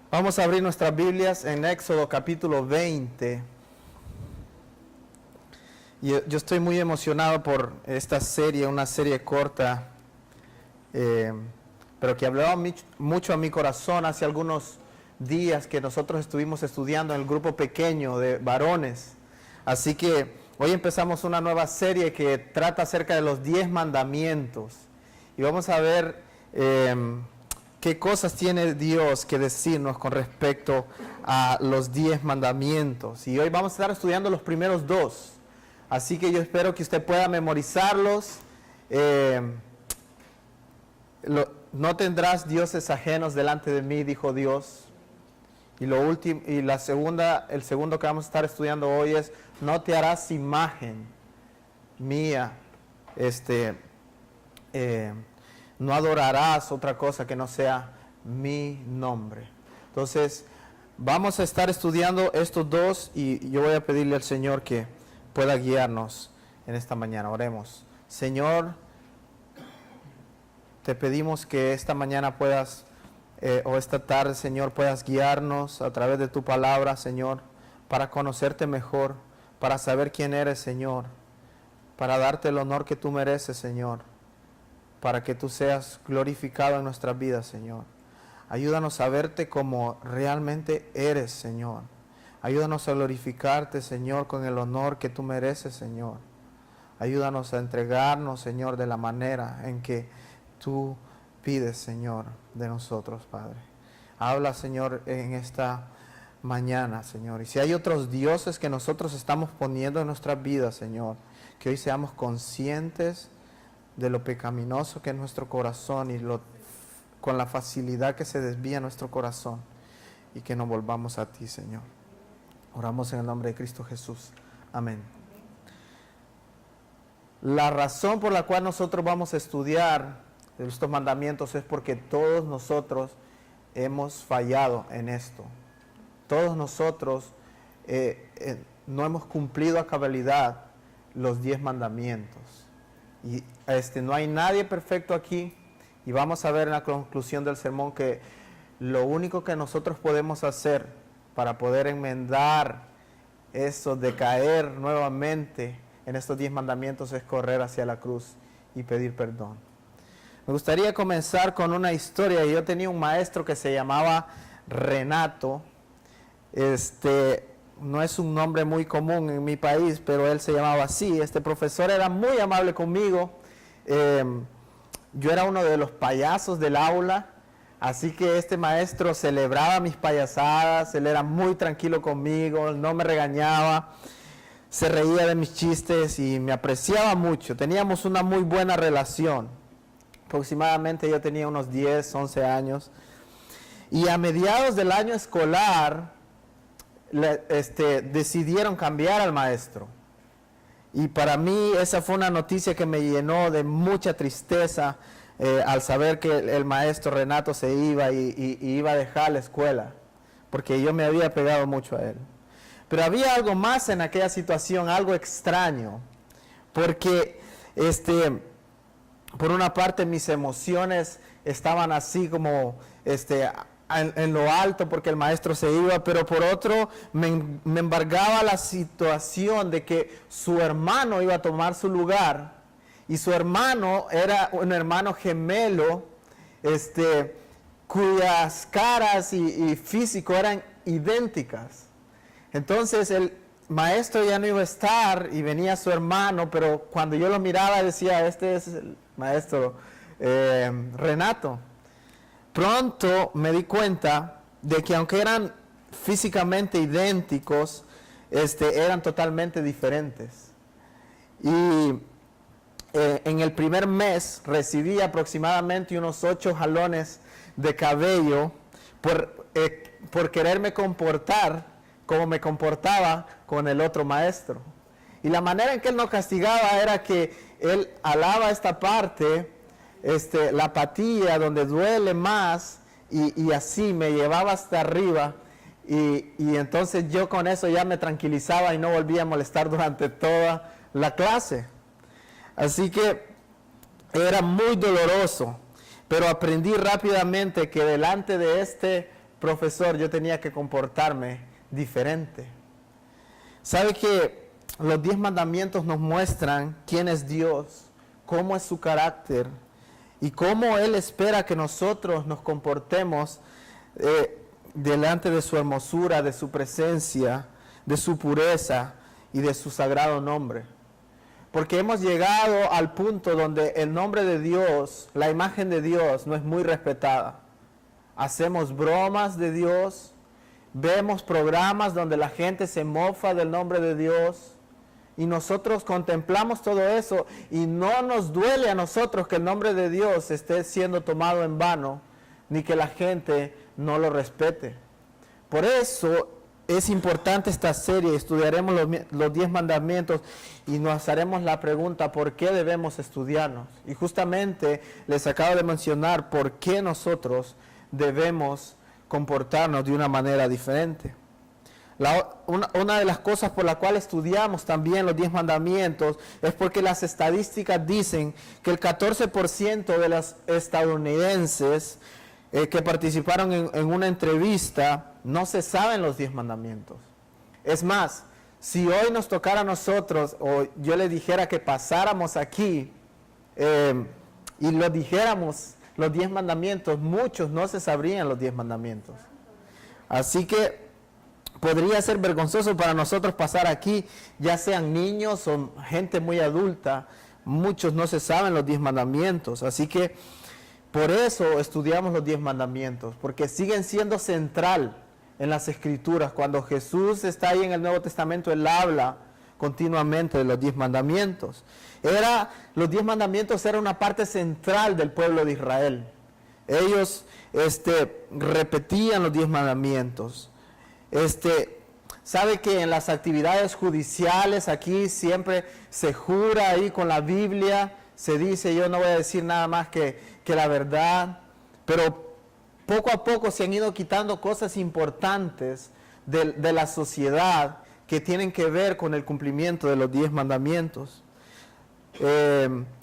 Vamos a abrir nuestras Biblias en Éxodo capítulo 20. Yo estoy muy emocionado por esta serie, una serie corta, pero que hablaba mucho a mi corazón hace algunos días que nosotros estuvimos estudiando en el grupo pequeño de varones. Así que hoy empezamos una nueva serie que trata acerca de los 10 mandamientos. Y vamos a ver qué cosas tiene Dios que decirnos con respecto a los 10 mandamientos. Y hoy vamos a estar estudiando los primeros 2. Así que yo espero que usted pueda memorizarlos. No tendrás dioses ajenos delante de mí, dijo Dios. Y el segundo que vamos a estar estudiando hoy es: no te harás imagen mía. No adorarás otra cosa que no sea mi nombre. Entonces, vamos a estar estudiando estos 2 y yo voy a pedirle al Señor que pueda guiarnos en esta mañana. Oremos. Señor, te pedimos que esta mañana puedas, o esta tarde, Señor, puedas guiarnos a través de tu palabra, Señor, para conocerte mejor, para saber quién eres, Señor, para darte el honor que tú mereces, Señor, para que tú seas glorificado en nuestras vidas, Señor. Ayúdanos a verte como realmente eres, Señor. Ayúdanos a glorificarte, Señor, con el honor que tú mereces, Señor. Ayúdanos a entregarnos, Señor, de la manera en que tú pides, Señor, de nosotros, Padre. Habla, Señor, en esta mañana, Señor. Y si hay otros dioses que nosotros estamos poniendo en nuestras vidas, Señor, que hoy seamos conscientes de lo pecaminoso que es nuestro corazón y con la facilidad que se desvía nuestro corazón, y que nos volvamos a ti, Señor. Oramos en el nombre de Cristo Jesús. Amén. La razón por la cual nosotros vamos a estudiar estos mandamientos es porque todos nosotros hemos fallado en esto. Todos nosotros no hemos cumplido a cabalidad los 10 mandamientos. Y no hay nadie perfecto aquí, y vamos a ver en la conclusión del sermón que lo único que nosotros podemos hacer para poder enmendar eso de caer nuevamente en estos 10 mandamientos es correr hacia la cruz y pedir perdón. Me gustaría comenzar con una historia. Yo tenía un maestro que se llamaba Renato. No es un nombre muy común en mi país, pero él se llamaba así. Este profesor era muy amable conmigo. Yo era uno de los payasos del aula, así que este maestro celebraba mis payasadas. Él era muy tranquilo conmigo, no me regañaba, se reía de mis chistes y me apreciaba mucho. Teníamos una muy buena relación. Aproximadamente yo tenía unos 10, 11 años. Y a mediados del año escolar decidieron cambiar al maestro. Y para mí esa fue una noticia que me llenó de mucha tristeza al saber que el maestro Renato se iba y iba a dejar la escuela, porque yo me había pegado mucho a él. Pero había algo más en aquella situación, algo extraño, porque por una parte mis emociones estaban así como en lo alto porque el maestro se iba, pero por otro me embargaba la situación de que su hermano iba a tomar su lugar, y su hermano era un hermano gemelo, cuyas caras y físico eran idénticas. Entonces el maestro ya no iba a estar y venía su hermano, pero cuando yo lo miraba decía: este es el maestro Renato. Pronto me di cuenta de que aunque eran físicamente idénticos, eran totalmente diferentes. Y en el primer mes recibí aproximadamente unos 8 jalones de cabello por quererme comportar como me comportaba con el otro maestro. Y la manera en que él nos castigaba era que él alaba esta parte, la patilla donde duele más, y así me llevaba hasta arriba, y entonces yo con eso ya me tranquilizaba y no volvía a molestar durante toda la clase. Así que era muy doloroso, pero aprendí rápidamente que delante de este profesor yo tenía que comportarme diferente. ¿Sabe que los 10 mandamientos nos muestran quién es Dios, cómo es su carácter y cómo Él espera que nosotros nos comportemos delante de su hermosura, de su presencia, de su pureza y de su sagrado nombre? Porque hemos llegado al punto donde el nombre de Dios, la imagen de Dios, no es muy respetada. Hacemos bromas de Dios, vemos programas donde la gente se mofa del nombre de Dios y nosotros contemplamos todo eso y no nos duele a nosotros que el nombre de Dios esté siendo tomado en vano, ni que la gente no lo respete. Por eso es importante esta serie, estudiaremos los 10 mandamientos y nos haremos la pregunta, ¿por qué debemos estudiarnos? Y justamente les acabo de mencionar por qué nosotros debemos comportarnos de una manera diferente. Una de las cosas por la cual estudiamos también los 10 mandamientos es porque las estadísticas dicen que el 14% de los estadounidenses que participaron en una entrevista no se saben los 10 mandamientos. Es más, si hoy nos tocara a nosotros, o yo les dijera que pasáramos aquí y lo dijéramos los 10 mandamientos, muchos no se sabrían los 10 mandamientos. Así que podría ser vergonzoso para nosotros pasar aquí, ya sean niños o gente muy adulta, muchos no se saben los 10 mandamientos. Así que por eso estudiamos los 10 mandamientos, porque siguen siendo central en las Escrituras. Cuando Jesús está ahí en el Nuevo Testamento, Él habla continuamente de los 10 mandamientos. Los 10 mandamientos eran una parte central del pueblo de Israel. Ellos repetían los 10 mandamientos. Sabe que en las actividades judiciales aquí siempre se jura ahí con la Biblia, se dice, yo no voy a decir nada más que la verdad, pero poco a poco se han ido quitando cosas importantes de la sociedad que tienen que ver con el cumplimiento de los 10 mandamientos.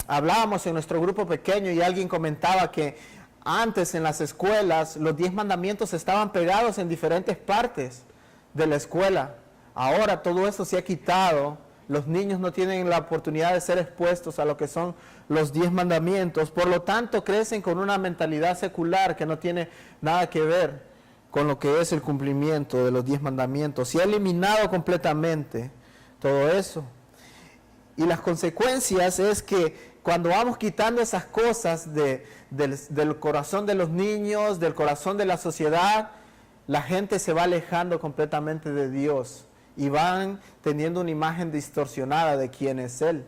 Hablábamos en nuestro grupo pequeño y alguien comentaba que antes en las escuelas los 10 mandamientos estaban pegados en diferentes partes de la escuela. Ahora todo eso se ha quitado. Los niños no tienen la oportunidad de ser expuestos a lo que son los 10 mandamientos. Por lo tanto, crecen con una mentalidad secular que no tiene nada que ver con lo que es el cumplimiento de los 10 mandamientos. Se ha eliminado completamente todo eso. Y las consecuencias es que cuando vamos quitando esas cosas del corazón de los niños, del corazón de la sociedad, la gente se va alejando completamente de Dios y van teniendo una imagen distorsionada de quién es Él.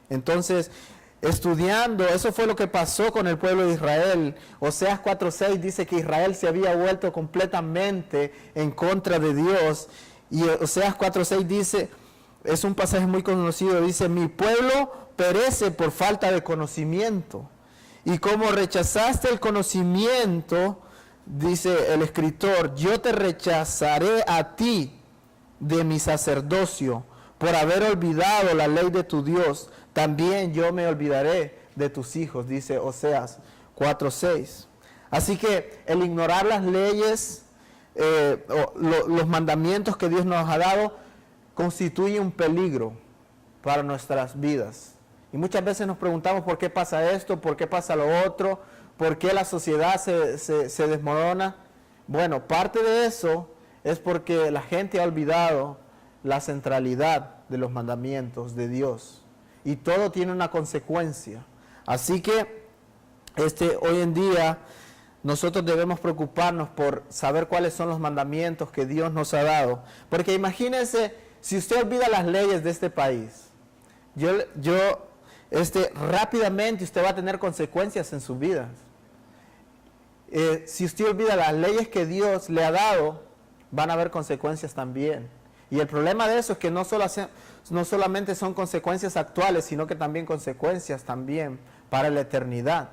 Entonces, estudiando, eso fue lo que pasó con el pueblo de Israel. Oseas 4:6 dice que Israel se había vuelto completamente en contra de Dios. Y Oseas 4:6 dice, es un pasaje muy conocido, dice, mi pueblo perece por falta de conocimiento. Y como rechazaste el conocimiento, dice el escritor, yo te rechazaré a ti de mi sacerdocio, por haber olvidado la ley de tu Dios, también yo me olvidaré de tus hijos, dice Oseas 4:6. Así que el ignorar las leyes, los mandamientos que Dios nos ha dado, constituye un peligro para nuestras vidas. Y muchas veces nos preguntamos por qué pasa esto, por qué pasa lo otro, por qué la sociedad se desmorona. Bueno, parte de eso es porque la gente ha olvidado la centralidad de los mandamientos de Dios. Y todo tiene una consecuencia. Así que hoy en día nosotros debemos preocuparnos por saber cuáles son los mandamientos que Dios nos ha dado. Porque imagínense, si usted olvida las leyes de este país, rápidamente usted va a tener consecuencias en su vida. Si usted olvida las leyes que Dios le ha dado, van a haber consecuencias también. Y el problema de eso es que no solamente son consecuencias actuales, sino que también consecuencias también para la eternidad.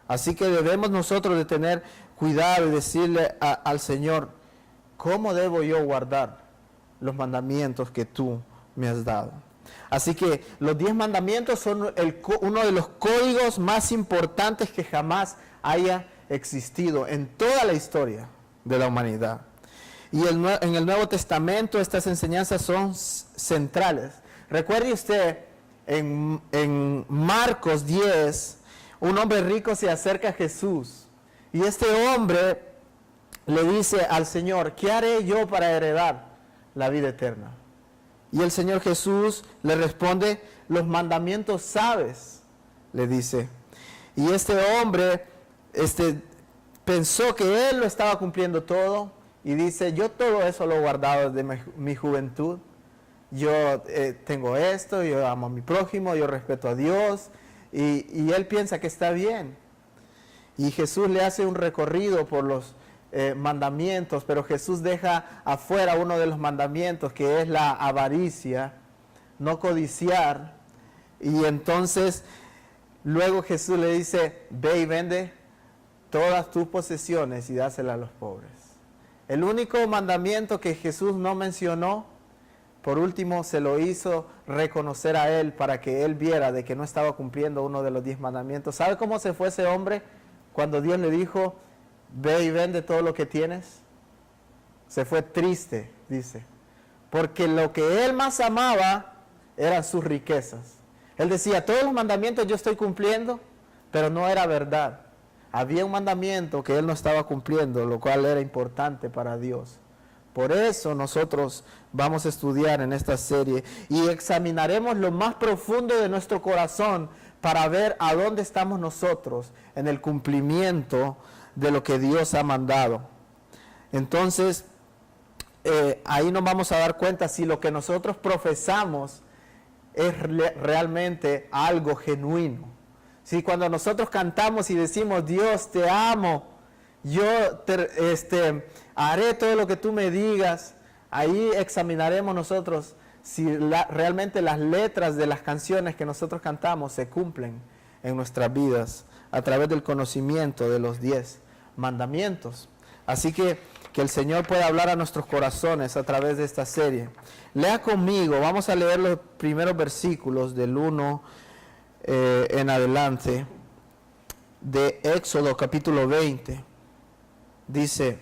Así que debemos nosotros de tener cuidado y decirle al Señor, ¿cómo debo yo guardar los mandamientos que tú me has dado? Así que los 10 mandamientos son uno de los códigos más importantes que jamás haya existido en toda la historia. de la humanidad. Y en el Nuevo Testamento estas enseñanzas son centrales. Recuerde usted, en Marcos 10, un hombre rico se acerca a Jesús. Y este hombre le dice al Señor, ¿qué haré yo para heredar la vida eterna? Y el Señor Jesús le responde, los mandamientos sabes, le dice. Y este hombre pensó que él lo estaba cumpliendo todo y dice, yo todo eso lo he guardado desde mi juventud. Yo tengo esto, yo amo a mi prójimo, yo respeto a Dios. Y él piensa que está bien. Y Jesús le hace un recorrido por los mandamientos, pero Jesús deja afuera uno de los mandamientos, que es la avaricia, no codiciar. Y entonces luego Jesús le dice, ve y vende todas tus posesiones y dáselas a los pobres. El único mandamiento que Jesús no mencionó, por último se lo hizo reconocer a él para que él viera de que no estaba cumpliendo uno de los 10 mandamientos. ¿Sabe cómo se fue ese hombre cuando Dios le dijo, ve y vende todo lo que tienes? Se fue triste, dice, porque lo que él más amaba eran sus riquezas. Él decía, todos los mandamientos yo estoy cumpliendo, pero no era verdad. Había un mandamiento que él no estaba cumpliendo, lo cual era importante para Dios. Por eso nosotros vamos a estudiar en esta serie y examinaremos lo más profundo de nuestro corazón para ver a dónde estamos nosotros en el cumplimiento de lo que Dios ha mandado. Entonces, ahí nos vamos a dar cuenta si lo que nosotros profesamos es realmente algo genuino. Si cuando nosotros cantamos y decimos, Dios, te amo, yo haré todo lo que tú me digas, ahí examinaremos nosotros si realmente las letras de las canciones que nosotros cantamos se cumplen en nuestras vidas a través del conocimiento de los 10 mandamientos. Así que el Señor pueda hablar a nuestros corazones a través de esta serie. Lea conmigo, vamos a leer los primeros versículos del 1 en adelante de Éxodo capítulo 20. Dice,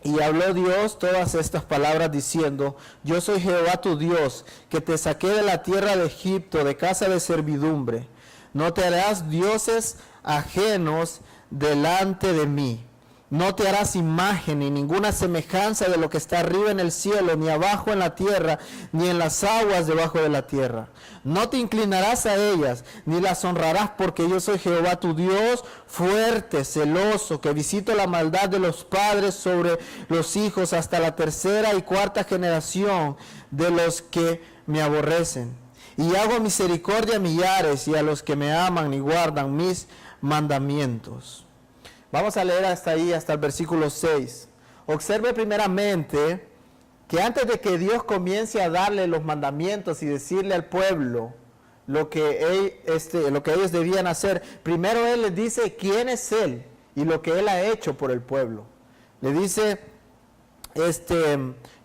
y habló Dios todas estas palabras diciendo, yo soy Jehová tu Dios, que te saqué de la tierra de Egipto, de casa de servidumbre. No te harás dioses ajenos delante de mí. No te harás imagen ni ninguna semejanza de lo que está arriba en el cielo, ni abajo en la tierra, ni en las aguas debajo de la tierra. No te inclinarás a ellas, ni las honrarás, porque yo soy Jehová tu Dios, fuerte, celoso, que visito la maldad de los padres sobre los hijos hasta la 3ª y 4ª generación de los que me aborrecen. Y hago misericordia a millares y a los que me aman y guardan mis mandamientos. Vamos a leer hasta ahí, hasta el versículo 6. Observe primeramente que antes de que Dios comience a darle los mandamientos y decirle al pueblo lo que ellos debían hacer, primero Él les dice quién es Él y lo que Él ha hecho por el pueblo. Le dice,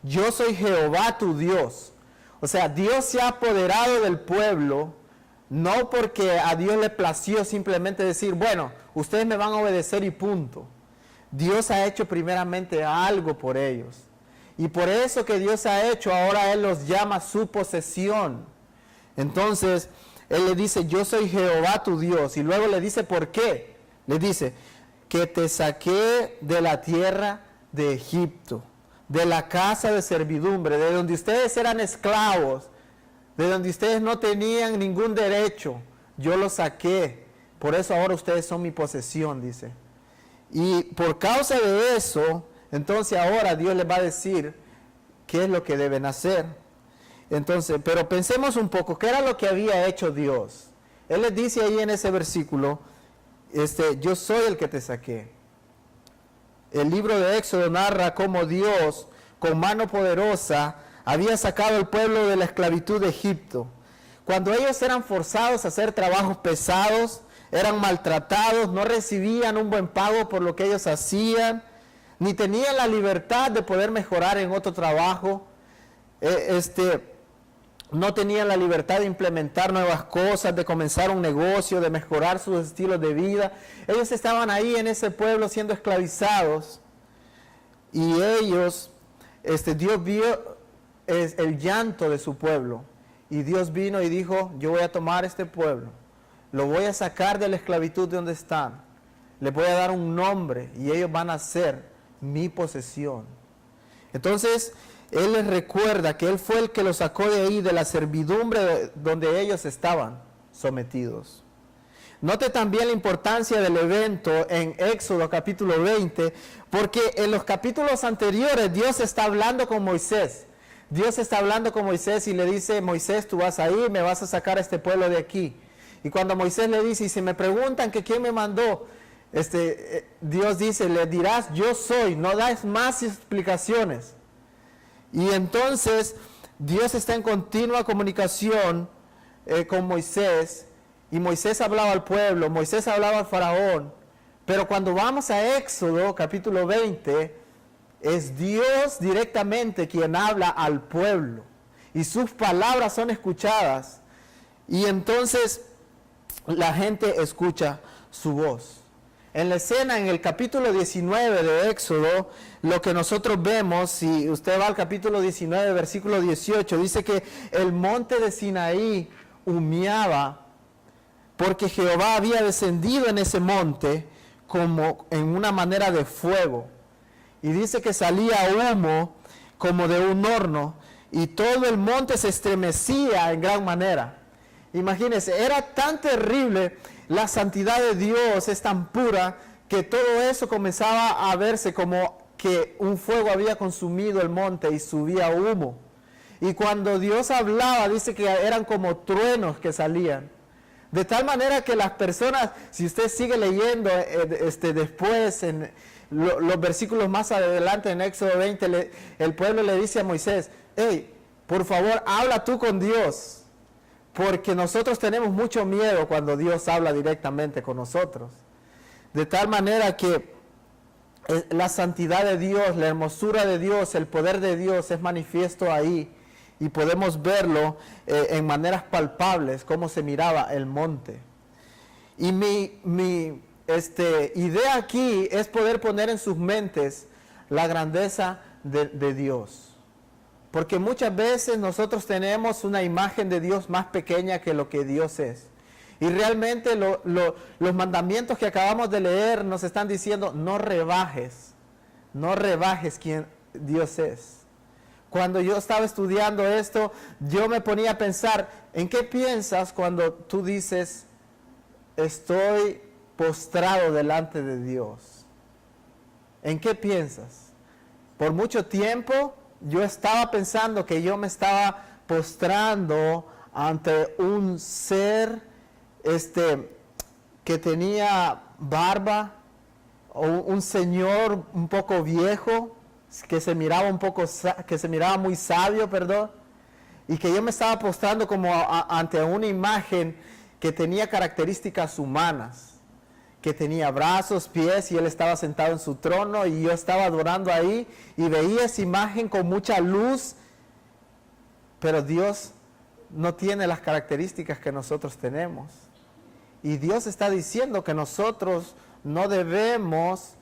yo soy Jehová tu Dios. O sea, Dios se ha apoderado del pueblo, no porque a Dios le plació simplemente decir, bueno, ustedes me van a obedecer y punto. Dios ha hecho primeramente algo por ellos. Y por eso que Dios ha hecho, ahora Él los llama su posesión. Entonces, Él le dice, yo soy Jehová tu Dios. Y luego le dice, ¿por qué? Le dice, que te saqué de la tierra de Egipto, de la casa de servidumbre, de donde ustedes eran esclavos, de donde ustedes no tenían ningún derecho. Yo los saqué. Por eso ahora ustedes son mi posesión, dice. Y por causa de eso, entonces ahora Dios les va a decir qué es lo que deben hacer. Entonces, pero pensemos un poco, ¿qué era lo que había hecho Dios? Él les dice ahí en ese versículo, yo soy el que te saqué. El libro de Éxodo narra cómo Dios, con mano poderosa, había sacado al pueblo de la esclavitud de Egipto. Cuando ellos eran forzados a hacer trabajos pesados, eran maltratados, no recibían un buen pago por lo que ellos hacían, ni tenían la libertad de poder mejorar en otro trabajo, no tenían la libertad de implementar nuevas cosas, de comenzar un negocio, de mejorar sus estilos de vida. Ellos estaban ahí en ese pueblo siendo esclavizados. y ellos, Dios vio el llanto de su pueblo, y Dios vino y dijo, yo voy a tomar este pueblo, lo voy a sacar de la esclavitud de donde están, les voy a dar un nombre y ellos van a ser mi posesión. Entonces, Él les recuerda que Él fue el que los sacó de ahí, de la servidumbre donde ellos estaban sometidos. Note también la importancia del evento en Éxodo capítulo 20, porque en los capítulos anteriores Dios está hablando con Moisés. Dios está hablando con Moisés y le dice, Moisés, tú vas a ir, me vas a sacar a este pueblo de aquí. Y cuando Moisés le dice, y si me preguntan que quién me mandó, Dios dice, le dirás, yo soy, no das más explicaciones. Y entonces Dios está en continua comunicación con Moisés, y Moisés hablaba al pueblo, Moisés hablaba al faraón, pero cuando vamos a Éxodo capítulo 20, es Dios directamente quien habla al pueblo, y sus palabras son escuchadas, y entonces la gente escucha su voz. En la escena, en el capítulo 19 de Éxodo, lo que nosotros vemos, si usted va al capítulo 19, versículo 18, dice que el monte de Sinaí humeaba, porque Jehová había descendido en ese monte como en una manera de fuego. Y dice que salía humo como de un horno, y todo el monte se estremecía en gran manera. Imagínense, era tan terrible, la santidad de Dios es tan pura, que todo eso comenzaba a verse como que un fuego había consumido el monte y subía humo. Y cuando Dios hablaba, dice que eran como truenos que salían. De tal manera que las personas, si usted sigue leyendo después en los versículos más adelante en Éxodo 20, el pueblo le dice a Moisés, hey, por favor, habla tú con Dios, porque nosotros tenemos mucho miedo cuando Dios habla directamente con nosotros. De tal manera que la santidad de Dios, la hermosura de Dios, el poder de Dios es manifiesto ahí. Y podemos verlo en maneras palpables, cómo se miraba el monte. Y mi idea aquí es poder poner en sus mentes la grandeza de Dios. Porque muchas veces nosotros tenemos una imagen de Dios más pequeña que lo que Dios es. Y realmente los mandamientos que acabamos de leer nos están diciendo, no rebajes quién Dios es. Cuando yo estaba estudiando esto, yo me ponía a pensar, ¿en qué piensas cuando tú dices, estoy postrado delante de Dios? ¿En qué piensas? Por mucho tiempo yo estaba pensando que yo me estaba postrando ante un ser que tenía barba, o un señor un poco viejo, que se miraba muy sabio, y que yo me estaba postrando como ante una imagen que tenía características humanas, que tenía brazos, pies, y él estaba sentado en su trono, y yo estaba adorando ahí, y veía esa imagen con mucha luz, pero Dios no tiene las características que nosotros tenemos, y Dios está diciendo que nosotros no debemos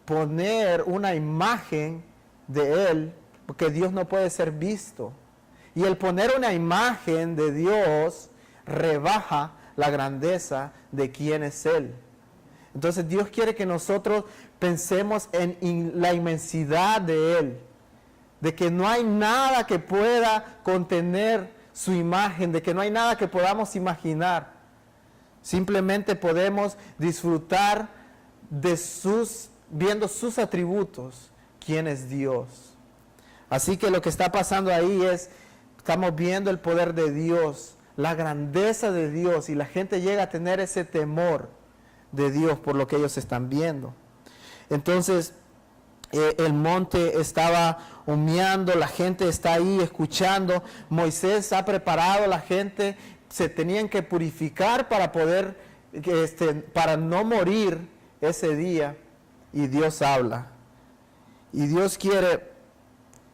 poner una imagen de Él, porque Dios no puede ser visto. Y el poner una imagen de Dios rebaja la grandeza de quién es Él. Entonces Dios quiere que nosotros pensemos en la inmensidad de Él, de que no hay nada que pueda contener su imagen, de que no hay nada que podamos imaginar. Simplemente podemos disfrutar de viendo sus atributos, quién es Dios. Así que lo que está pasando ahí estamos viendo el poder de Dios, la grandeza de Dios, y la gente llega a tener ese temor de Dios por lo que ellos están viendo. Entonces, el monte estaba humeando, la gente está ahí escuchando. Moisés ha preparado a la gente, se tenían que purificar para poder, para no morir ese día, y Dios habla. Y Dios quiere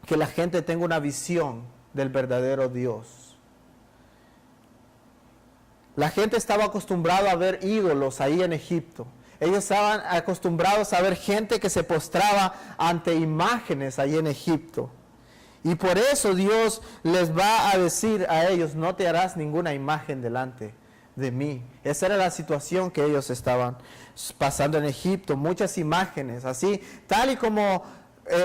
que la gente tenga una visión del verdadero Dios. La gente estaba acostumbrada a ver ídolos ahí en Egipto, Ellos estaban acostumbrados a ver gente que se postraba ante imágenes ahí en Egipto. Y por eso Dios les va a decir a ellos, no te harás ninguna imagen delante de mí. Esa era la situación que ellos estaban pasando en Egipto, muchas imágenes, así, tal y como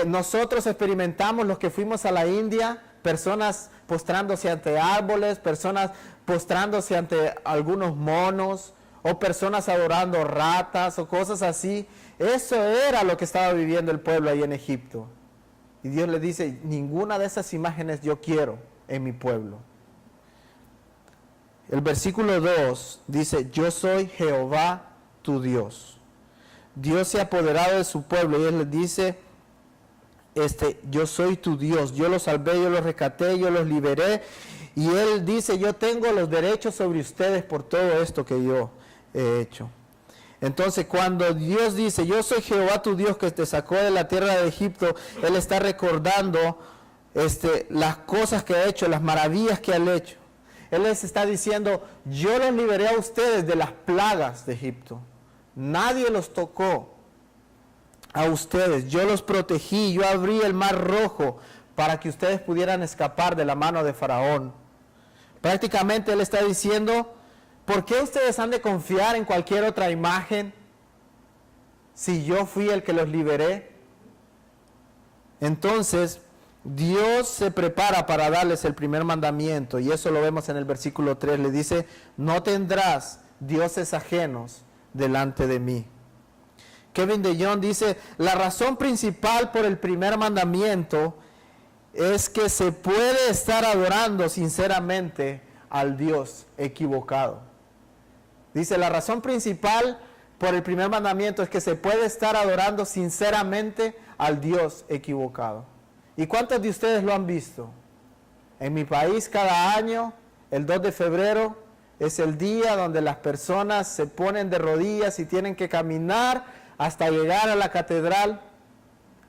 nosotros experimentamos los que fuimos a la India, personas postrándose ante árboles, personas postrándose ante algunos monos, o personas adorando ratas o cosas así. Eso era lo que estaba viviendo el pueblo ahí en Egipto. Y Dios le dice, ninguna de esas imágenes yo quiero en mi pueblo. El versículo 2 dice, yo soy Jehová tu Dios. Dios se ha apoderado de su pueblo y Él les dice, yo soy tu Dios, yo los salvé, yo los rescaté, yo los liberé. Y Él dice, yo tengo los derechos sobre ustedes por todo esto que yo he hecho. Entonces, cuando Dios dice, yo soy Jehová tu Dios que te sacó de la tierra de Egipto, Él está recordando las cosas que ha hecho, las maravillas que ha hecho. Él les está diciendo, yo los liberé a ustedes de las plagas de Egipto. Nadie los tocó a ustedes. Yo los protegí, yo abrí el mar rojo para que ustedes pudieran escapar de la mano de Faraón. Prácticamente Él está diciendo, ¿por qué ustedes han de confiar en cualquier otra imagen si yo fui el que los liberé? Entonces, Dios se prepara para darles el primer mandamiento, y eso lo vemos en el versículo 3, le dice, no tendrás dioses ajenos delante de mí. Kevin DeYoung dice, la razón principal por el primer mandamiento es que se puede estar adorando sinceramente al Dios equivocado. Dice, la razón principal por el primer mandamiento es que se puede estar adorando sinceramente al Dios equivocado. ¿Y cuántos de ustedes lo han visto? En mi país cada año, el 2 de febrero, es el día donde las personas se ponen de rodillas y tienen que caminar hasta llegar a la catedral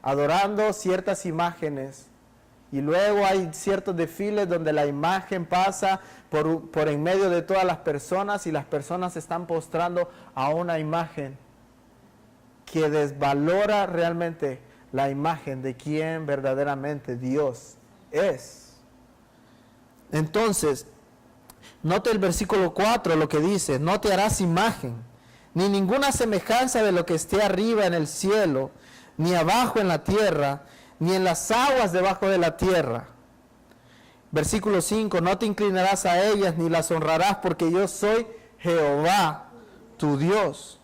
adorando ciertas imágenes. Y luego hay ciertos desfiles donde la imagen pasa por en medio de todas las personas y las personas se están postrando a una imagen que desvalora realmente la imagen de quien verdaderamente Dios es. Entonces, note el versículo 4 lo que dice, no te harás imagen, ni ninguna semejanza de lo que esté arriba en el cielo, ni abajo en la tierra, ni en las aguas debajo de la tierra. Versículo 5, no te inclinarás a ellas ni las honrarás porque yo soy Jehová, tu Dios.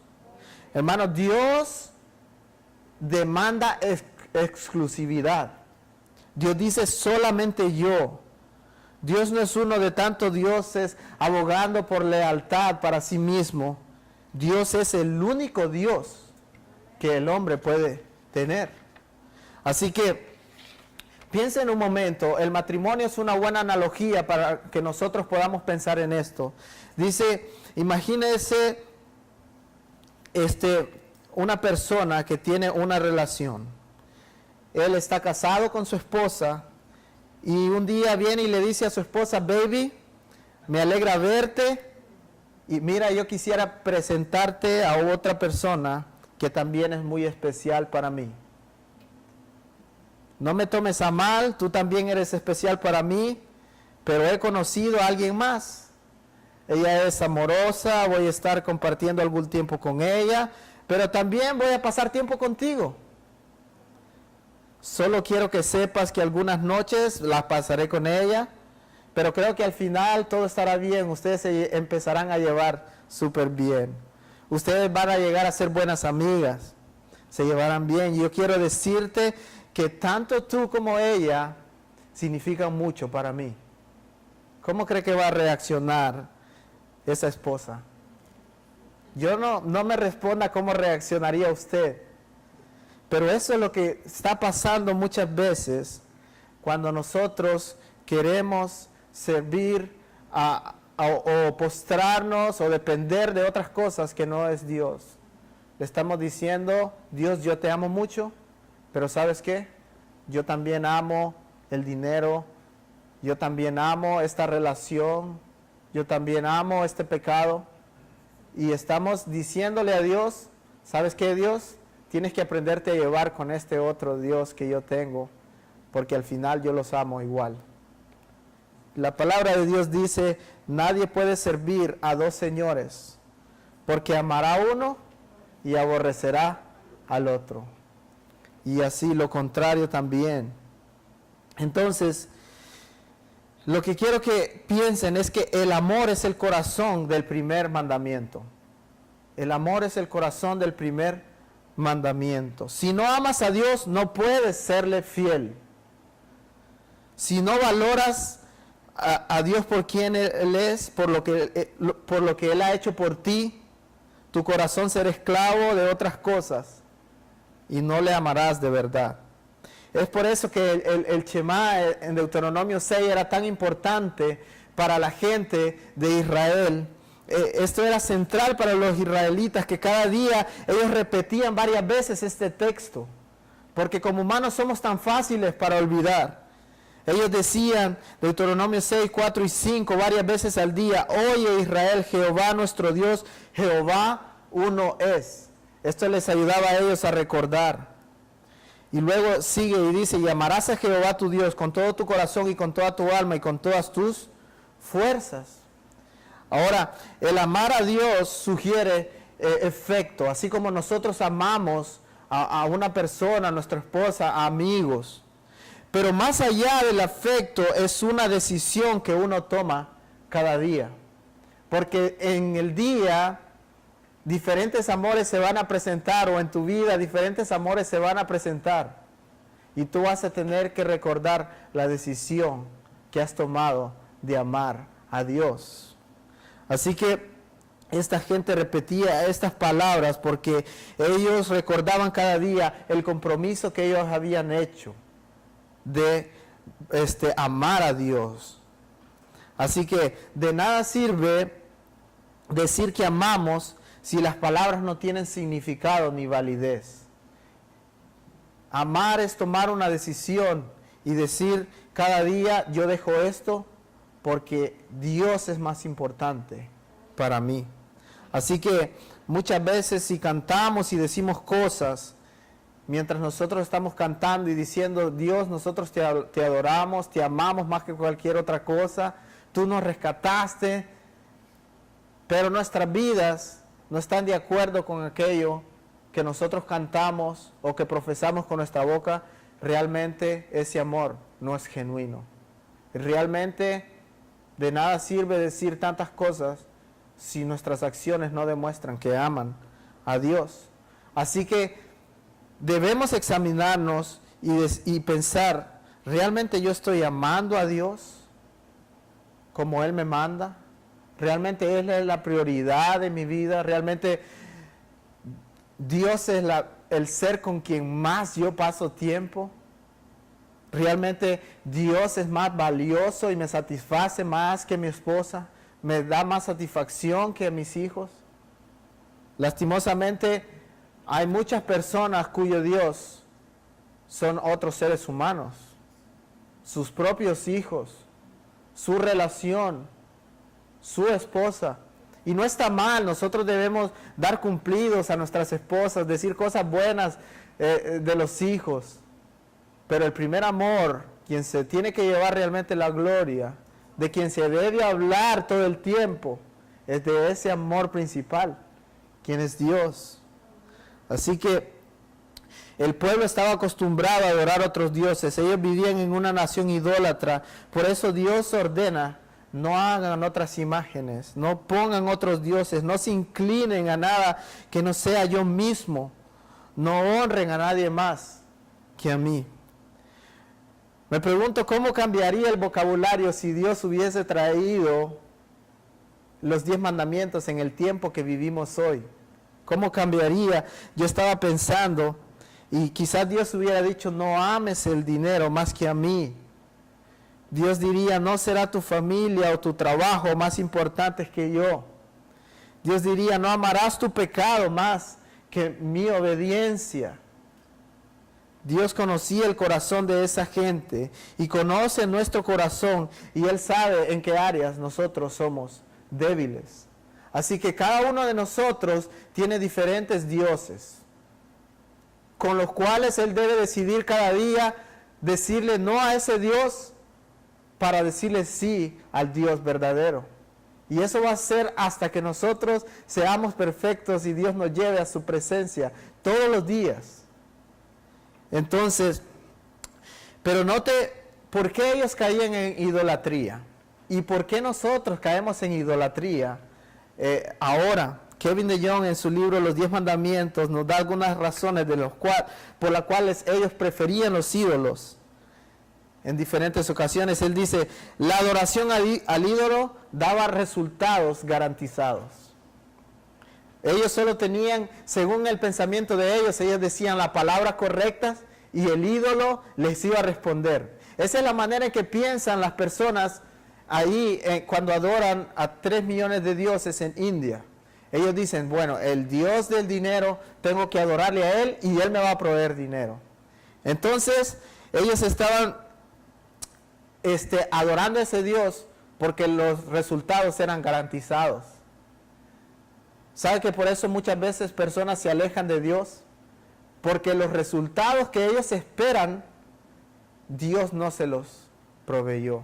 Hermano, Dios demanda exclusividad. Dios dice solamente yo. Dios no es uno de tantos dioses abogando por lealtad para sí mismo. Dios es el único Dios que el hombre puede tener. Así que piensen un momento, el matrimonio es una buena analogía para que nosotros podamos pensar en esto. Dice, imagínese una persona que tiene una relación. Él está casado con su esposa y un día viene y le dice a su esposa, baby, me alegra verte y mira, yo quisiera presentarte a otra persona que también es muy especial para mí. No me tomes a mal, tú también eres especial para mí, pero he conocido a alguien más. Ella es amorosa, voy a estar compartiendo algún tiempo con ella, pero también voy a pasar tiempo contigo. Solo quiero que sepas que algunas noches las pasaré con ella, pero creo que al final todo estará bien. Ustedes se empezarán a llevar súper bien. Ustedes van a llegar a ser buenas amigas, se llevarán bien. Yo quiero decirte que tanto tú como ella significan mucho para mí. ¿Cómo cree que va a reaccionar esa esposa? Yo no me responda cómo reaccionaría usted. Pero eso es lo que está pasando muchas veces cuando nosotros queremos servir o postrarnos o depender de otras cosas que no es Dios. Le estamos diciendo, Dios, yo te amo mucho, pero ¿sabes qué? Yo también amo el dinero, yo también amo esta relación, yo también amo este pecado. Y estamos diciéndole a Dios, ¿sabes qué, Dios? Tienes que aprenderte a llevar con este otro Dios que yo tengo, porque al final yo los amo igual. La palabra de Dios dice, nadie puede servir a dos señores, porque amará a uno y aborrecerá al otro. Y así lo contrario también. Entonces, lo que quiero que piensen es que el amor es el corazón del primer mandamiento. El amor es el corazón del primer mandamiento. Si no amas a Dios, no puedes serle fiel. Si no valoras a Dios por quien Él es, por lo que Él ha hecho por ti, tu corazón será esclavo de otras cosas y no le amarás de verdad. Es por eso que el Shema en Deuteronomio 6 era tan importante para la gente de Israel. Esto era central para los israelitas, que cada día ellos repetían varias veces este texto, porque como humanos somos tan fáciles para olvidar. Ellos decían, Deuteronomio 6, 4 y 5, varias veces al día, oye Israel, Jehová nuestro Dios, Jehová uno es. Esto les ayudaba a ellos a recordar. Y luego sigue y dice, y amarás a Jehová tu Dios con todo tu corazón y con toda tu alma y con todas tus fuerzas. Ahora, el amar a Dios sugiere efecto, así como nosotros amamos a una persona, a nuestra esposa, a amigos. Pero más allá del afecto es una decisión que uno toma cada día. Porque en el día diferentes amores se van a presentar, o en tu vida diferentes amores se van a presentar. Y tú vas a tener que recordar la decisión que has tomado de amar a Dios. Así que esta gente repetía estas palabras porque ellos recordaban cada día el compromiso que ellos habían hecho de amar a Dios. Así que de nada sirve decir que amamos si las palabras no tienen significado ni validez. Amar es tomar una decisión y decir cada día, yo dejo esto porque Dios es más importante para mí. Así que muchas veces si cantamos y decimos cosas, mientras nosotros estamos cantando y diciendo, Dios, nosotros te adoramos, te amamos más que cualquier otra cosa, tú nos rescataste, pero nuestras vidas no están de acuerdo con aquello que nosotros cantamos o que profesamos con nuestra boca, realmente ese amor no es genuino. Realmente de nada sirve decir tantas cosas si nuestras acciones no demuestran que aman a Dios. Así que debemos examinarnos y pensar, ¿realmente yo estoy amando a Dios como Él me manda? ¿Realmente Él es la prioridad de mi vida? ¿Realmente Dios es el ser con quien más yo paso tiempo? ¿Realmente Dios es más valioso y me satisface más que mi esposa? ¿Me da más satisfacción que mis hijos? Lastimosamente, hay muchas personas cuyo Dios son otros seres humanos, sus propios hijos, su relación, su esposa. Y no está mal, nosotros debemos dar cumplidos a nuestras esposas, decir cosas buenas de los hijos. Pero el primer amor, quien se tiene que llevar realmente la gloria, de quien se debe hablar todo el tiempo, es de ese amor principal, quien es Dios. Así que el pueblo estaba acostumbrado a adorar a otros dioses, ellos vivían en una nación idólatra, por eso Dios ordena, no hagan otras imágenes, no pongan otros dioses, no se inclinen a nada que no sea yo mismo, no honren a nadie más que a mí. Me pregunto cómo cambiaría el vocabulario si Dios hubiese traído los 10 mandamientos en el tiempo que vivimos hoy. ¿Cómo cambiaría? Yo estaba pensando, y quizás Dios hubiera dicho, no ames el dinero más que a mí. Dios diría, no será tu familia o tu trabajo más importantes que yo. Dios diría, no amarás tu pecado más que mi obediencia. Dios conocía el corazón de esa gente y conoce nuestro corazón y Él sabe en qué áreas nosotros somos débiles. Así que cada uno de nosotros tiene diferentes dioses, con los cuales él debe decidir cada día, decirle no a ese Dios para decirle sí al Dios verdadero. Y eso va a ser hasta que nosotros seamos perfectos y Dios nos lleve a su presencia todos los días. Entonces, pero note por qué ellos caían en idolatría y por qué nosotros caemos en idolatría. Ahora, Kevin DeYoung en su libro Los 10 Mandamientos nos da algunas razones por las cuales ellos preferían los ídolos. En diferentes ocasiones él dice, la adoración al ídolo daba resultados garantizados. Ellos solo tenían, según el pensamiento de ellos decían las palabras correctas y el ídolo les iba a responder. Esa es la manera en que piensan las personas ahí cuando adoran a 3 millones de dioses en India. Ellos dicen, bueno, el Dios del dinero, tengo que adorarle a Él y Él me va a proveer dinero. Entonces, ellos estaban adorando a ese Dios porque los resultados eran garantizados. ¿Sabe que por eso muchas veces personas se alejan de Dios? Porque los resultados que ellos esperan, Dios no se los proveyó.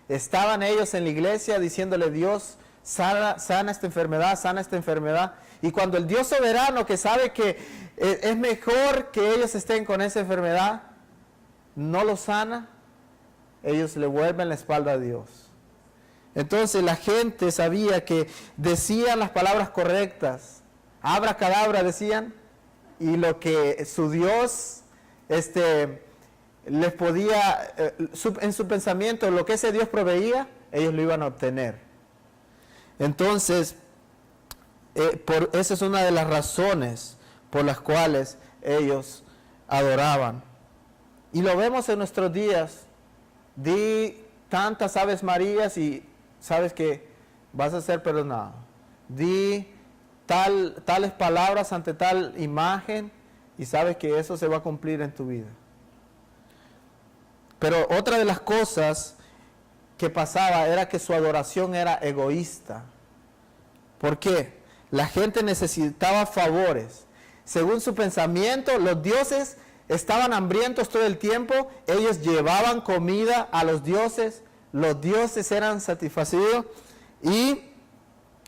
Estaban ellos en la iglesia diciéndole, Dios, sana esta enfermedad, sana esta enfermedad. Y cuando el Dios soberano, que sabe que es mejor que ellos estén con esa enfermedad, no lo sana, ellos le vuelven la espalda a Dios. Entonces la gente sabía que decían las palabras correctas, abracadabra decían, y lo que su Dios les podía, en su pensamiento, lo que ese Dios proveía, ellos lo iban a obtener. Entonces, esa es una de las razones por las cuales ellos adoraban. Y lo vemos en nuestros días. Di tantas Aves Marías y sabes que vas a ser perdonado. Di tales palabras ante tal imagen y sabes que eso se va a cumplir en tu vida. Pero otra de las cosas que pasaba era que su adoración era egoísta. ¿Por qué? La gente necesitaba favores. Según su pensamiento, los dioses estaban hambrientos todo el tiempo, ellos llevaban comida a los dioses eran satisfacidos y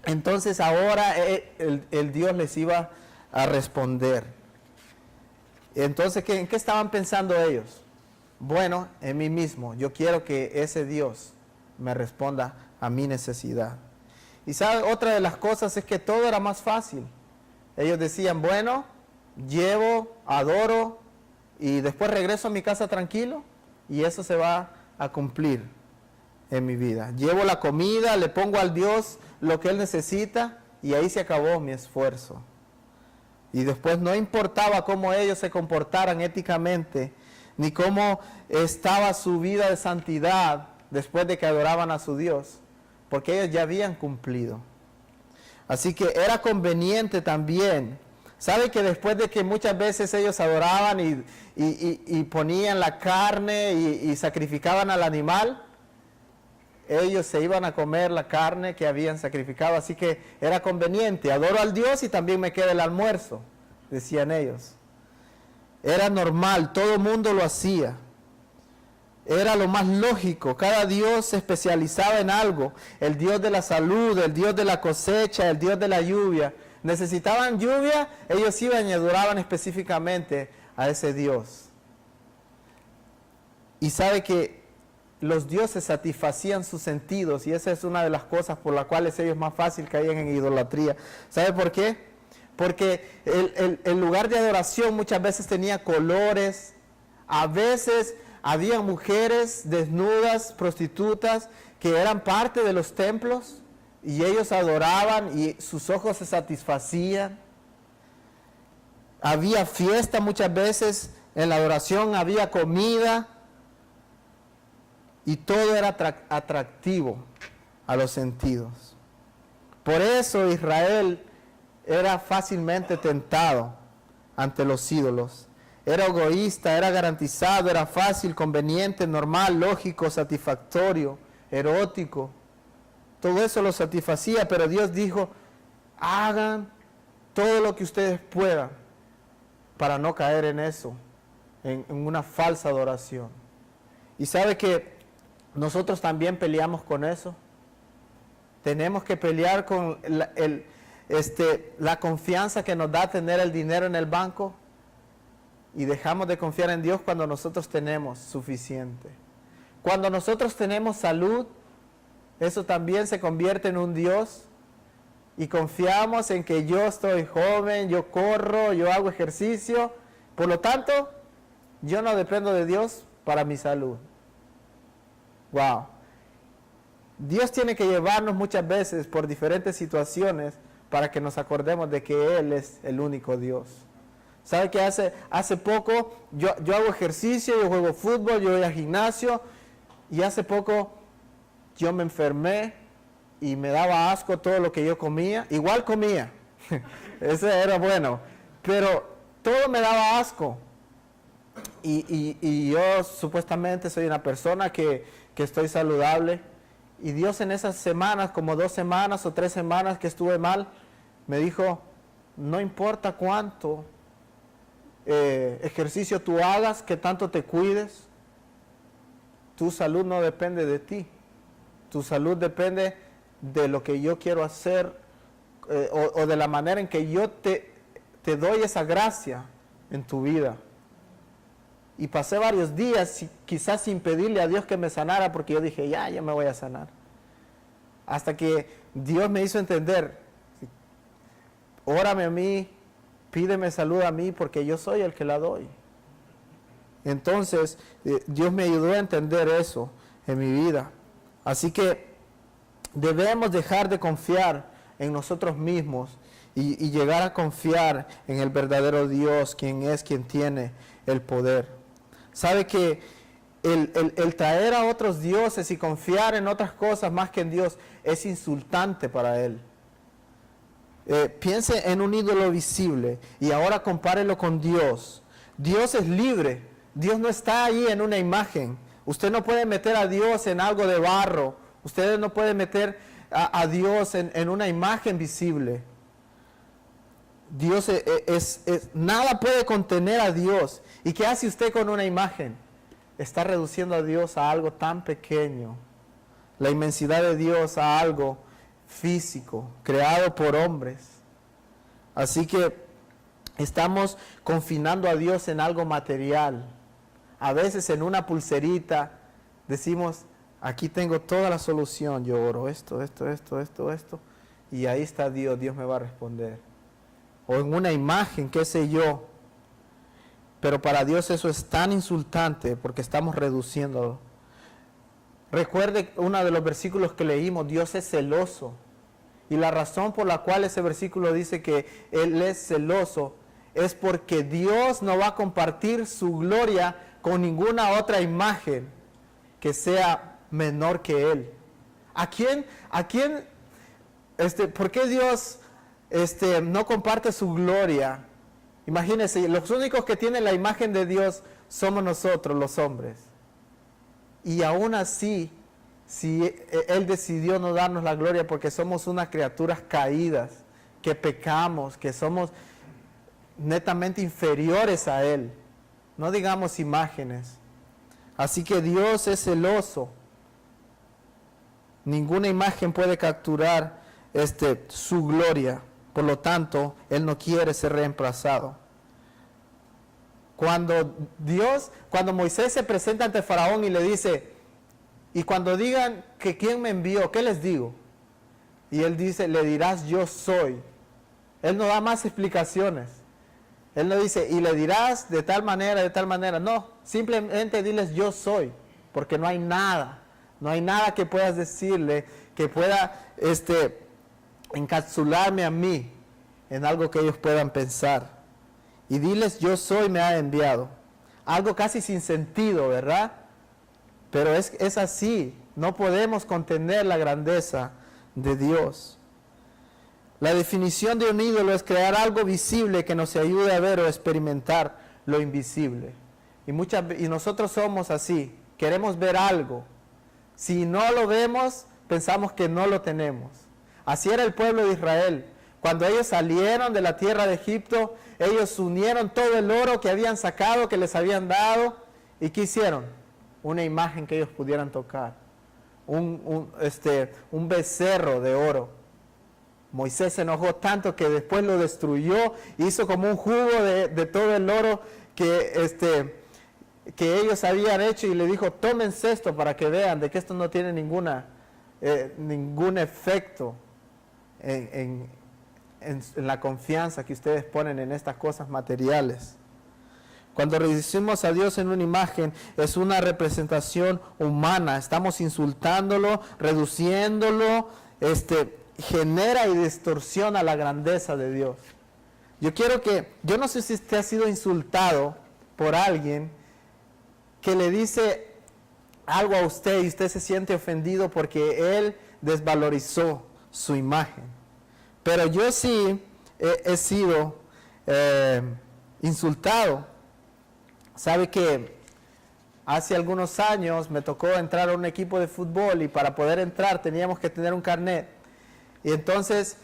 entonces ahora el Dios les iba a responder. Entonces, ¿en qué estaban pensando ellos? Bueno, en mí mismo, yo quiero que ese Dios me responda a mi necesidad. Y sabe, otra de las cosas es que todo era más fácil. Ellos decían, bueno, llevo, adoro y después regreso a mi casa tranquilo y eso se va a cumplir en mi vida. Llevo la comida, le pongo al Dios lo que Él necesita y ahí se acabó mi esfuerzo. Y después no importaba cómo ellos se comportaran éticamente, ni cómo estaba su vida de santidad después de que adoraban a su Dios, porque ellos ya habían cumplido. Así que era conveniente también. ¿Sabe que después de que muchas veces ellos adoraban y ponían la carne y sacrificaban al animal, ellos se iban a comer la carne que habían sacrificado? Así que era conveniente, adoro al Dios y también me queda el almuerzo, decían ellos. Era normal, todo el mundo lo hacía. Era lo más lógico, cada Dios se especializaba en algo. El Dios de la salud, el Dios de la cosecha, el Dios de la lluvia. Necesitaban lluvia, ellos iban y adoraban específicamente a ese Dios. Y sabe que los dioses satisfacían sus sentidos y esa es una de las cosas por las cuales ellos más fácil caían en idolatría. ¿Sabe por qué? Porque el lugar de adoración muchas veces tenía colores, a veces había mujeres desnudas, prostitutas, que eran parte de los templos y ellos adoraban y sus ojos se satisfacían. Había fiesta muchas veces en la adoración, había comida y todo era atractivo a los sentidos. Por eso Israel era fácilmente tentado ante los ídolos. Era egoísta, era garantizado, era fácil, conveniente, normal, lógico, satisfactorio, erótico. todo eso lo satisfacía, pero Dios dijo, hagan todo lo que ustedes puedan para no caer en eso, en una falsa adoración. Y sabe que nosotros también peleamos con eso. Tenemos que pelear con la confianza que nos da tener el dinero en el banco, y dejamos de confiar en Dios cuando nosotros tenemos suficiente. Cuando nosotros tenemos salud, eso también se convierte en un Dios, y confiamos en que yo estoy joven, yo corro, yo hago ejercicio, por lo tanto, yo no dependo de Dios para mi salud. Wow. Dios tiene que llevarnos muchas veces por diferentes situaciones para que nos acordemos de que Él es el único Dios. ¿Sabe que hace poco yo hago ejercicio, yo juego fútbol, yo voy al gimnasio, y hace poco yo me enfermé y me daba asco todo lo que yo comía? Igual comía, ese era bueno, pero todo me daba asco. Y yo supuestamente soy una persona que estoy saludable, y Dios en esas semanas, como 2 semanas o 3 semanas que estuve mal, me dijo, no importa cuánto ejercicio tú hagas, que tanto te cuides, tu salud no depende de ti, tu salud depende de lo que yo quiero hacer, o de la manera en que yo te doy esa gracia en tu vida. Y pasé varios días quizás sin pedirle a Dios que me sanara, porque yo dije, ya me voy a sanar. Hasta que Dios me hizo entender, órame a mí, pídeme salud a mí, porque yo soy el que la doy. Entonces, Dios me ayudó a entender eso en mi vida. Así que debemos dejar de confiar en nosotros mismos y llegar a confiar en el verdadero Dios, quien tiene el poder. Sabe que el traer a otros dioses y confiar en otras cosas más que en Dios es insultante para Él. Piense en un ídolo visible y ahora compárelo con Dios. Dios es libre. Dios no está ahí en una imagen. Usted no puede meter a Dios en algo de barro. Usted no puede meter a Dios en una imagen visible. Dios nada puede contener a Dios. ¿Y qué hace usted con una imagen? Está reduciendo a Dios a algo tan pequeño. La inmensidad de Dios a algo físico, creado por hombres. Así que estamos confinando a Dios en algo material. A veces en una pulserita decimos, aquí tengo toda la solución, yo oro esto, y ahí está Dios, Dios me va a responder. O en una imagen, qué sé yo. Pero para Dios eso es tan insultante porque estamos reduciéndolo. Recuerde uno de los versículos que leímos, Dios es celoso. Y la razón por la cual ese versículo dice que Él es celoso es porque Dios no va a compartir su gloria con ninguna otra imagen que sea menor que Él. ¿Por qué Dios no comparte su gloria? Imagínense, los únicos que tienen la imagen de Dios somos nosotros, los hombres. Y aún así, si Él decidió no darnos la gloria porque somos unas criaturas caídas, que pecamos, que somos netamente inferiores a Él, no digamos imágenes. Así que Dios es celoso. Ninguna imagen puede capturar su gloria. Por lo tanto, Él no quiere ser reemplazado. Cuando Moisés se presenta ante Faraón y le dice, y cuando digan que quién me envió, ¿qué les digo? Y él dice, le dirás yo soy. Él no da más explicaciones. Él no dice, y le dirás de tal manera. No, simplemente diles yo soy, porque no hay nada que puedas decirle que pueda encapsularme a mí en algo que ellos puedan pensar. Y diles yo soy, me ha enviado. Algo casi sin sentido, ¿verdad? Pero es así. No podemos contener la grandeza de Dios. La definición de un ídolo es crear algo visible que nos ayude a ver o experimentar lo invisible. Y nosotros somos así. Queremos ver algo. Si no lo vemos, pensamos que no lo tenemos. Así era el pueblo de Israel. Cuando ellos salieron de la tierra de Egipto, ellos unieron todo el oro que habían sacado, que les habían dado. ¿Y qué hicieron? Una imagen que ellos pudieran tocar. Un becerro de oro. Moisés se enojó tanto que después lo destruyó, hizo como un jugo de todo el oro que ellos habían hecho y le dijo, tómense esto para que vean de que esto no tiene ningún efecto en la confianza que ustedes ponen en estas cosas materiales. Cuando reducimos a Dios en una imagen, es una representación humana. Estamos insultándolo, reduciéndolo, genera y distorsiona la grandeza de Dios. Yo no sé si usted ha sido insultado por alguien que le dice algo a usted y usted se siente ofendido porque él desvalorizó su imagen. Pero yo sí he sido insultado. Sabe que hace algunos años me tocó entrar a un equipo de fútbol y para poder entrar teníamos que tener un carnet. Y entonces,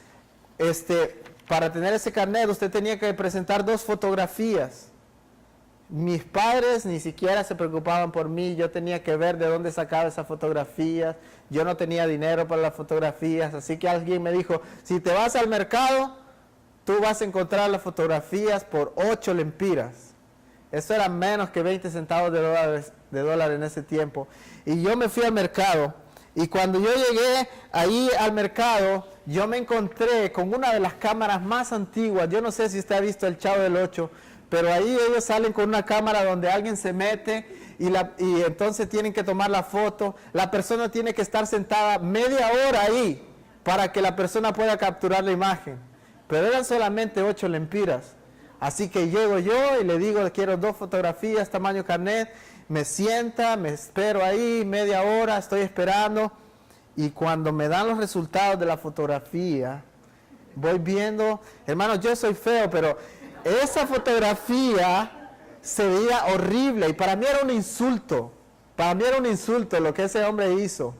para tener ese carnet usted tenía que presentar 2 fotografías. Mis padres ni siquiera se preocupaban por mí, yo tenía que ver de dónde sacaba esas fotografías, yo no tenía dinero para las fotografías, así que alguien me dijo, si te vas al mercado, tú vas a encontrar las fotografías por 8 lempiras. Eso era menos que 20 centavos de dólar en ese tiempo. Y yo me fui al mercado, y cuando yo llegué ahí al mercado, yo me encontré con una de las cámaras más antiguas. Yo no sé si usted ha visto El Chavo del Ocho, pero ahí ellos salen con una cámara donde alguien se mete y entonces tienen que tomar la foto. La persona tiene que estar sentada media hora ahí para que la persona pueda capturar la imagen. Pero eran solamente 8 lempiras. Así que llego yo y le digo, quiero 2 fotografías, tamaño carnet. Me sienta, me espero ahí media hora, estoy esperando. Y cuando me dan los resultados de la fotografía, voy viendo, hermano, yo soy feo, pero esa fotografía se veía horrible y para mí era un insulto. Para mí era un insulto lo que ese hombre hizo.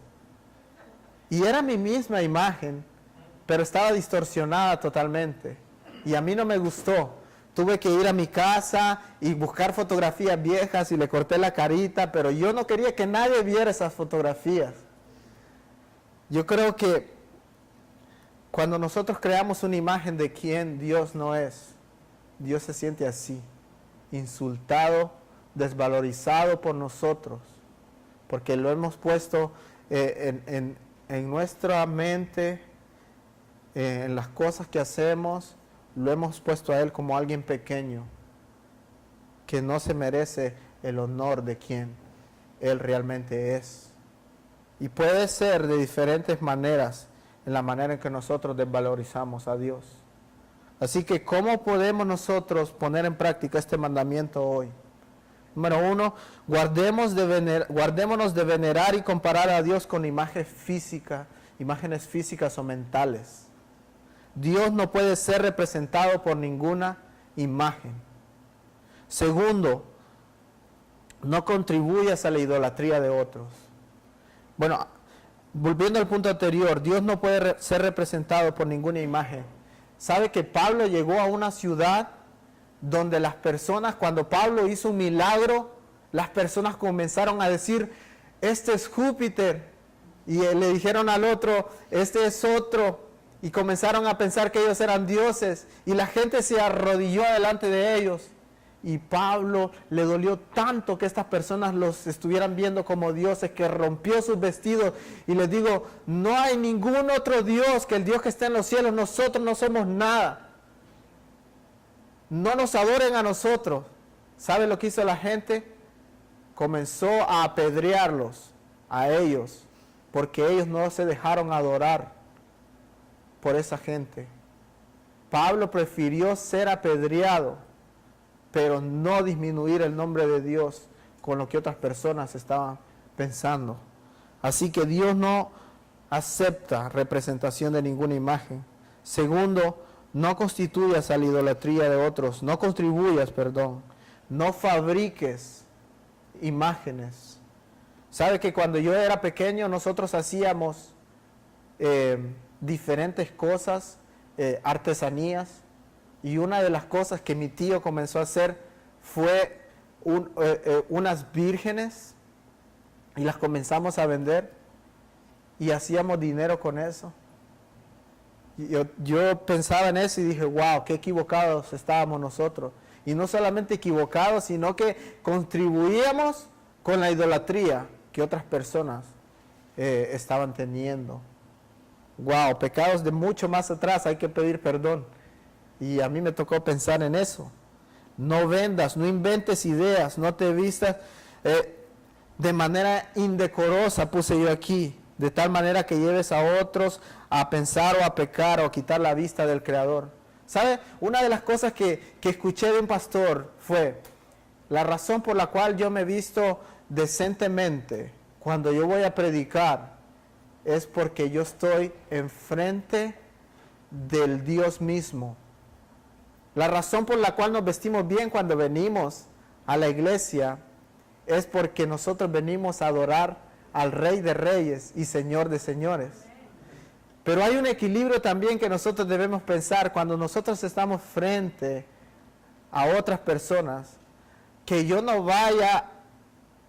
Y era mi misma imagen, pero estaba distorsionada totalmente. Y a mí no me gustó. Tuve que ir a mi casa y buscar fotografías viejas y le corté la carita, pero yo no quería que nadie viera esas fotografías. Yo creo que cuando nosotros creamos una imagen de quien Dios no es, Dios se siente así, insultado, desvalorizado por nosotros, porque lo hemos puesto en nuestra mente, en las cosas que hacemos, lo hemos puesto a Él como alguien pequeño, que no se merece el honor de quien Él realmente es. Y puede ser de diferentes maneras, en la manera en que nosotros desvalorizamos a Dios. Así que, ¿cómo podemos nosotros poner en práctica este mandamiento hoy? Número 1, guardémonos de venerar y comparar a Dios con imágenes físicas o mentales. Dios no puede ser representado por ninguna imagen. Segundo, no contribuyas a la idolatría de otros. Bueno, volviendo al punto anterior, Dios no puede ser representado por ninguna imagen. ¿Sabe que Pablo llegó a una ciudad donde las personas, cuando Pablo hizo un milagro, las personas comenzaron a decir, este es Júpiter, y le dijeron al otro, este es otro, y comenzaron a pensar que ellos eran dioses, y la gente se arrodilló delante de ellos, y Pablo le dolió tanto que estas personas los estuvieran viendo como dioses, que rompió sus vestidos, y les digo, no hay ningún otro Dios que el Dios que está en los cielos, nosotros no somos nada, no nos adoren a nosotros. ¿Sabe lo que hizo la gente? Comenzó a apedrearlos a ellos, porque ellos no se dejaron adorar por esa gente. Pablo prefirió ser apedreado, pero no disminuir el nombre de Dios con lo que otras personas estaban pensando. Así que Dios no acepta representación de ninguna imagen. Segundo, no contribuyas a la idolatría de otros, no fabriques imágenes. ¿Sabe que cuando yo era pequeño nosotros hacíamos diferentes cosas, artesanías, y una de las cosas que mi tío comenzó a hacer fue unas vírgenes, y las comenzamos a vender y hacíamos dinero con eso. Y yo pensaba en eso y dije, wow, qué equivocados estábamos nosotros. Y no solamente equivocados, sino que contribuíamos con la idolatría que otras personas estaban teniendo. Wow, pecados de mucho más atrás, hay que pedir perdón. Y a mí me tocó pensar en eso. No vendas, no inventes ideas, no te vistas de manera indecorosa, puse yo aquí, de tal manera que lleves a otros a pensar o a pecar o a quitar la vista del Creador. ¿Sabe? Una de las cosas que escuché de un pastor fue, la razón por la cual yo me visto decentemente cuando yo voy a predicar es porque yo estoy enfrente del Dios mismo. La razón por la cual nos vestimos bien cuando venimos a la iglesia es porque nosotros venimos a adorar al Rey de Reyes y Señor de Señores. Pero hay un equilibrio también que nosotros debemos pensar cuando nosotros estamos frente a otras personas, que yo no vaya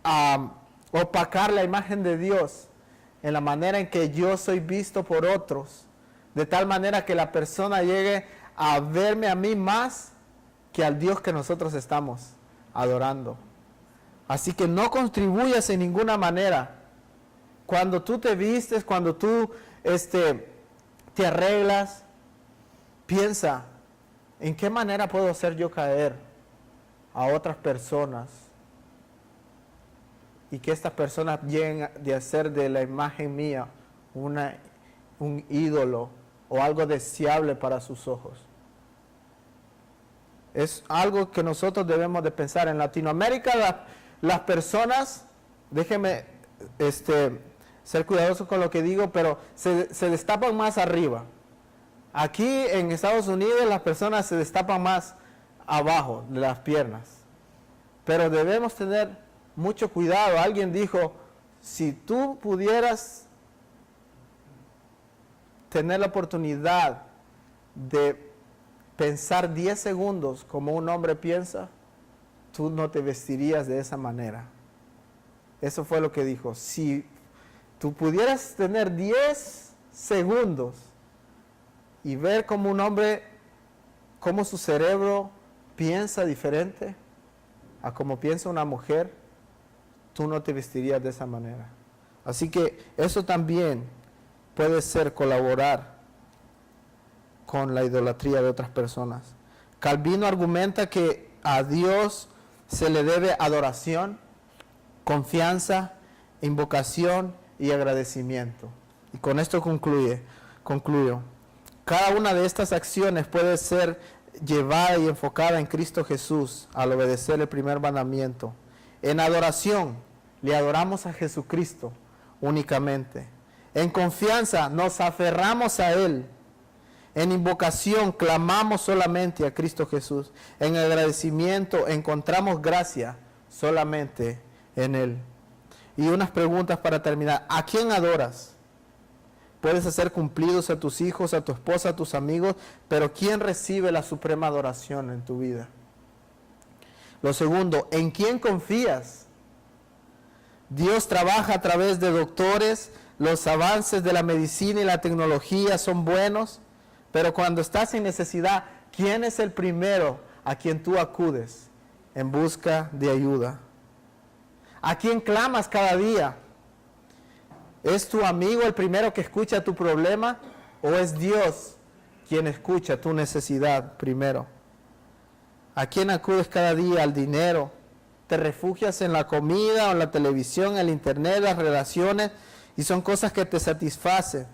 a opacar la imagen de Dios en la manera en que yo soy visto por otros, de tal manera que la persona llegue a verme a mí más que al Dios que nosotros estamos adorando. Así que no contribuyas en ninguna manera. Cuando tú te vistes, cuando tú te arreglas, piensa, ¿en qué manera puedo hacer yo caer a otras personas? Y que estas personas lleguen de hacer de la imagen mía un ídolo o algo deseable para sus ojos. Es algo que nosotros debemos de pensar. En Latinoamérica las personas, déjenme ser cuidadoso con lo que digo, pero se destapan más arriba. Aquí en Estados Unidos las personas se destapan más abajo de las piernas. Pero debemos tener mucho cuidado. Alguien dijo, si tú pudieras tener la oportunidad de pensar 10 segundos como un hombre piensa, tú no te vestirías de esa manera. Eso fue lo que dijo. Si tú pudieras tener 10 segundos y ver como un hombre, cómo su cerebro piensa diferente a como piensa una mujer, tú no te vestirías de esa manera. Así que eso también puede ser colaborar con la idolatría de otras personas. Calvino argumenta que a Dios se le debe adoración, confianza, invocación y agradecimiento. Y con esto concluyo. Cada una de estas acciones puede ser llevada y enfocada en Cristo Jesús al obedecer el primer mandamiento. En adoración, le adoramos a Jesucristo únicamente. En confianza, nos aferramos a Él. En invocación, clamamos solamente a Cristo Jesús. En agradecimiento, encontramos gracia solamente en Él. Y unas preguntas para terminar. ¿A quién adoras? Puedes hacer cumplidos a tus hijos, a tu esposa, a tus amigos, pero ¿quién recibe la suprema adoración en tu vida? Lo segundo, ¿en quién confías? Dios trabaja a través de doctores, los avances de la medicina y la tecnología son buenos, pero cuando estás en necesidad, ¿quién es el primero a quien tú acudes en busca de ayuda? ¿A quién clamas cada día? ¿Es tu amigo el primero que escucha tu problema o es Dios quien escucha tu necesidad primero? ¿A quién acudes cada día? ¿Al dinero? ¿Te refugias en la comida o en la televisión, el internet, las relaciones y son cosas que te satisfacen?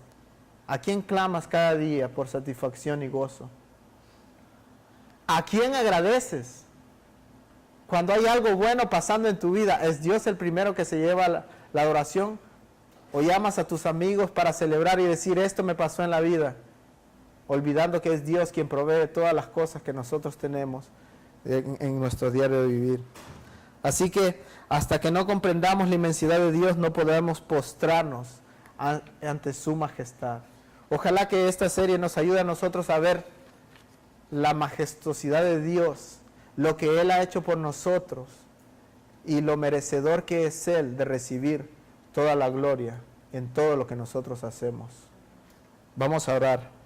¿A quién clamas cada día por satisfacción y gozo? ¿A quién agradeces? Cuando hay algo bueno pasando en tu vida, ¿es Dios el primero que se lleva la adoración? ¿O llamas a tus amigos para celebrar y decir, esto me pasó en la vida? Olvidando que es Dios quien provee todas las cosas que nosotros tenemos en nuestro diario de vivir. Así que hasta que no comprendamos la inmensidad de Dios, no podemos postrarnos ante su majestad. Ojalá que esta serie nos ayude a nosotros a ver la majestuosidad de Dios, lo que Él ha hecho por nosotros y lo merecedor que es Él de recibir toda la gloria en todo lo que nosotros hacemos. Vamos a orar.